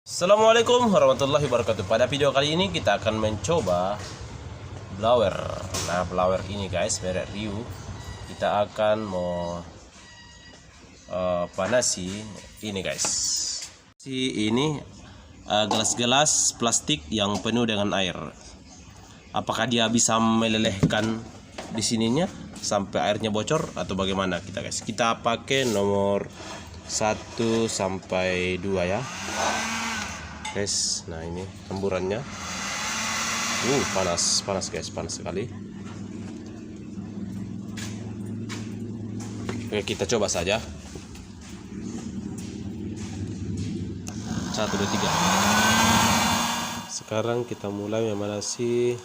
Assalamualaikum warahmatullahi wabarakatuh. Pada video kali ini kita akan mencoba blower. Nah, blower ini guys, merek Ryu. Kita akan mau panasi ini guys. Ini gelas-gelas plastik yang penuh dengan air. Apakah dia bisa melelehkan di sininya sampai airnya bocor atau bagaimana kita guys? Kita pakai nomor 1 sampai 2 ya. Guys, nah ini hemburannya panas guys, panas sekali. Oke, kita coba saja. 1, 2, 3. Sekarang kita mulai memanasi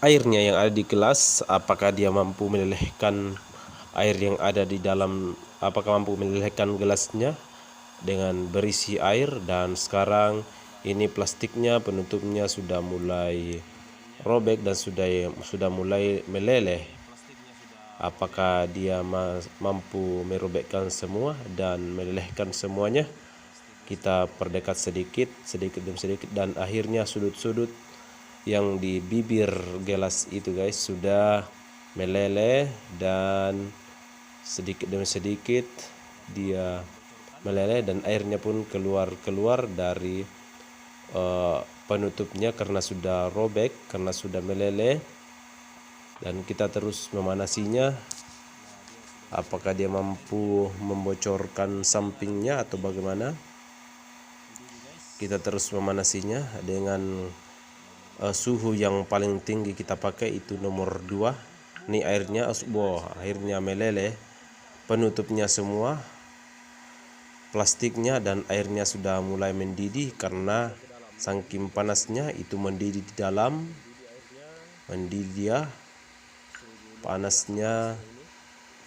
airnya yang ada di gelas. Apakah dia mampu melelehkan air yang ada di dalam, apakah mampu melelehkan gelasnya dengan berisi air. Dan sekarang ini plastiknya, penutupnya sudah mulai robek dan sudah mulai meleleh. Apakah dia mampu merobekkan semua dan melelehkan semuanya? Kita perdekat sedikit demi sedikit, dan akhirnya sudut-sudut yang di bibir gelas itu guys sudah meleleh, dan sedikit demi sedikit dia meleleh dan airnya pun keluar dari penutupnya karena sudah robek, karena sudah meleleh. Dan kita terus memanasinya. Apakah dia mampu membocorkan sampingnya atau bagaimana? Kita terus memanasinya dengan suhu yang paling tinggi. Kita pakai itu nomor 2. Ini airnya, airnya meleleh, penutupnya semua, plastiknya dan airnya sudah mulai mendidih karena saking panasnya itu mendidih di dalam. Mendidih ya, panasnya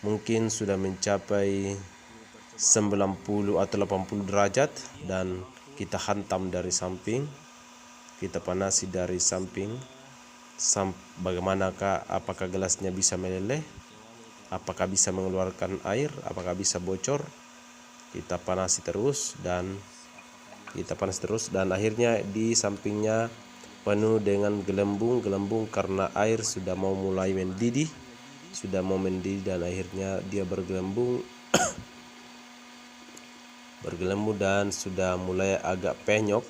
mungkin sudah mencapai 90 atau 80 derajat, dan kita hantam dari samping, kita panasi dari samping. Bagaimanakah, apakah gelasnya bisa meleleh, apakah bisa mengeluarkan air, apakah bisa bocor? Kita panasi terus dan akhirnya di sampingnya penuh dengan gelembung karena air sudah mau mulai mendidih, dan akhirnya dia bergelembung dan sudah mulai agak penyok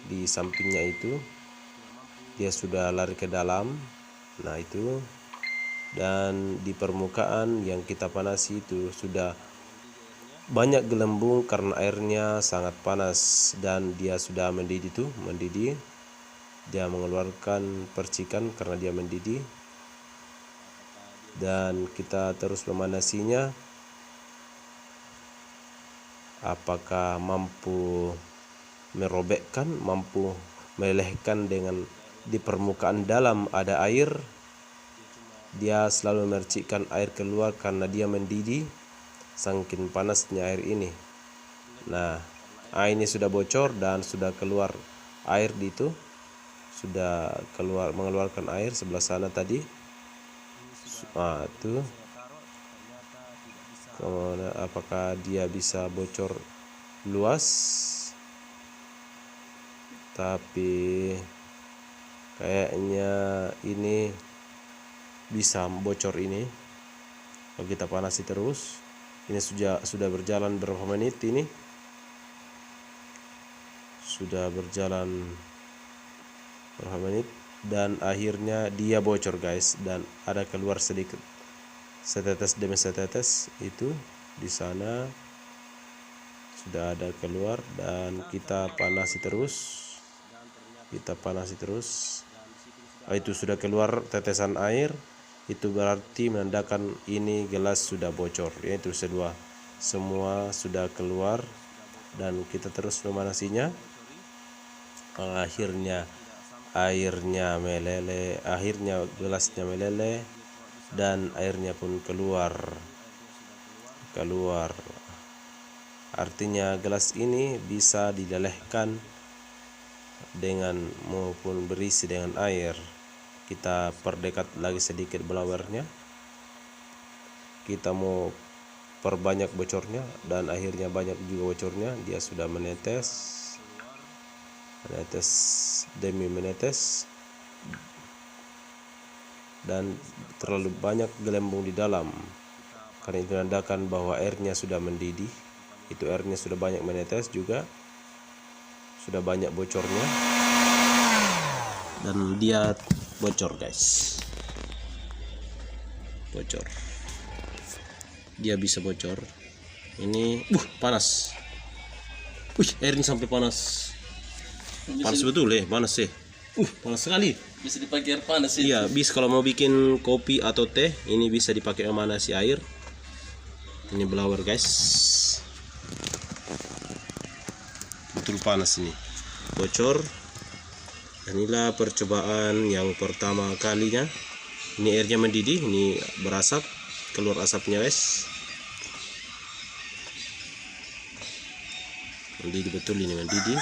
di sampingnya itu. Dia sudah lari ke dalam. Nah itu, dan di permukaan yang kita panasi itu sudah banyak gelembung karena airnya sangat panas dan dia sudah mendidih. Dia mengeluarkan percikan karena dia mendidih, dan kita terus memanasinya. Apakah mampu merobekkan, mampu melelehkan dengan di permukaan dalam ada air. Dia selalu memercikkan air keluar karena dia mendidih saking panasnya air ini. Nah, ini sudah bocor dan sudah keluar air di itu, sudah mengeluarkan air sebelah sana tadi. Itu kemudian apakah dia bisa bocor luas? Tapi kayaknya ini bisa bocor ini. Kalau kita panasi terus, ini sudah berjalan berapa menit ini? Sudah berjalan berapa menit, dan akhirnya dia bocor guys, dan ada keluar sedikit, setetes demi setetes itu di sana sudah ada keluar. Dan kita panasi terus. Itu sudah keluar tetesan air. Itu berarti menandakan ini gelas sudah bocor. Itu semua sudah keluar, dan kita terus memanasinya. Akhirnya airnya meleleh, akhirnya gelasnya meleleh dan airnya pun keluar. Artinya gelas ini bisa dilelehkan dengan maupun berisi dengan air. Kita perdekat lagi sedikit blowernya. Kita mau perbanyak bocornya, dan akhirnya banyak juga bocornya. Dia sudah menetes. menetes demi menetes, dan terlalu banyak gelembung di dalam, karena itu menandakan bahwa airnya sudah mendidih. Itu airnya sudah banyak menetes juga, sudah banyak bocornya, dan dia bocor guys, bocor, dia bisa bocor. Ini panas, airnya sampai panas, panas betul panas panas sekali. Bisa dipakai air panas sih. Iya, bisa kalau mau bikin kopi atau teh, ini bisa dipakai memanasi air. Ini blower guys, betul panas ini, bocor. Dan inilah percobaan yang pertama kalinya. Ini airnya mendidih, ini berasap, keluar asapnya guys. Mendidih betul, ini mendidih.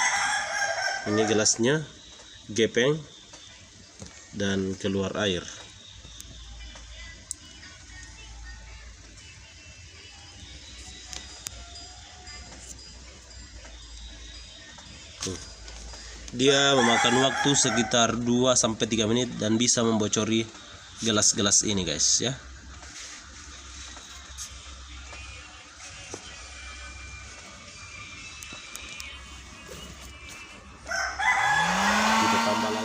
Ini gelasnya gepeng dan keluar air. Dia memakan waktu sekitar 2-3 menit dan bisa membocori gelas-gelas ini guys ya.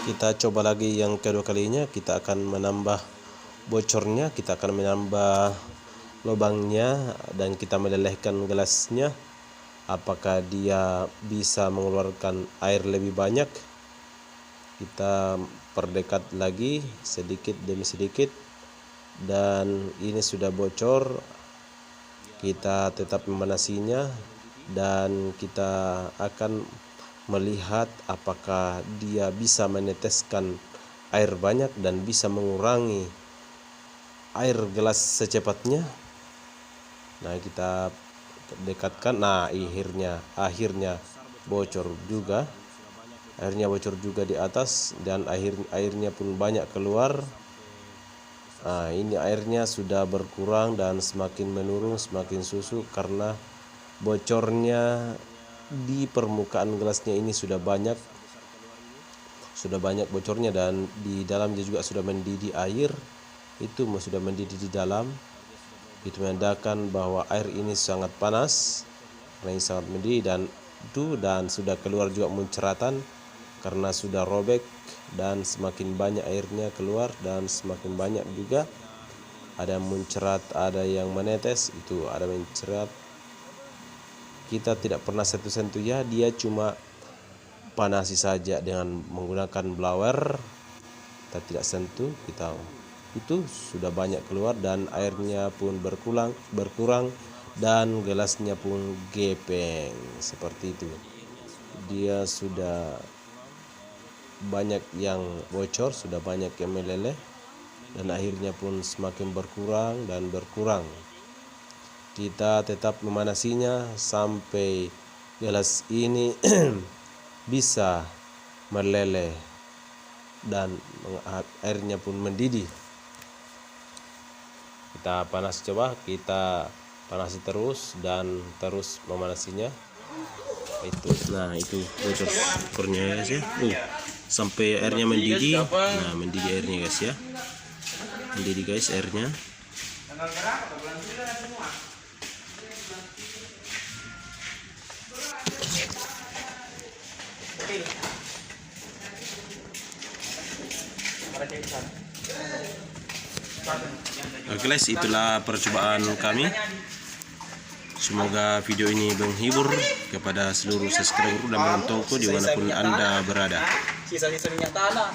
Kita coba lagi yang kedua kalinya. Kita akan menambah bocornya, kita akan menambah lubangnya, dan kita melelehkan gelasnya. Apakah dia bisa mengeluarkan air lebih banyak? Kita perdekat lagi sedikit demi sedikit, dan ini sudah bocor. Kita tetap memanasinya, dan kita akan melihat apakah dia bisa meneteskan air banyak dan bisa mengurangi air gelas secepatnya. Nah, kita dekatkan. Nah, akhirnya bocor juga. Airnya bocor juga di atas, dan airnya pun banyak keluar. Nah, ini airnya sudah berkurang dan semakin menurun, semakin susut, karena bocornya di permukaan gelasnya ini sudah banyak bocornya, dan di dalamnya juga sudah mendidih air. Itu sudah mendidih di dalam. Itu menandakan bahwa air ini sangat panas, karena ini sangat mendidih, dan sudah keluar juga munceratan karena sudah robek, dan semakin banyak airnya keluar dan semakin banyak juga ada muncerat, ada yang menetes, itu ada mencerat. Kita tidak pernah sentuh-sentuh ya, dia cuma panasi saja dengan menggunakan blower. Kita tidak sentuh, itu sudah banyak keluar, dan airnya pun berkurang dan gelasnya pun gepeng seperti itu. Dia sudah banyak yang bocor, sudah banyak yang meleleh, dan akhirnya pun semakin berkurang dan berkurang. Kita tetap memanasinya sampai gelas ini bisa meleleh dan airnya pun mendidih. Kita kita panasi terus dan terus memanasinya. Itu bocor kurnya guys ya. Sampai airnya mendidih. Nah, mendidih airnya guys ya. Mendidih guys airnya. Oke guys, itulah percobaan kami. Semoga video ini menghibur kepada seluruh subscriber dan menontonku dimanapun Anda berada. Sisa-sisa minyak tanah.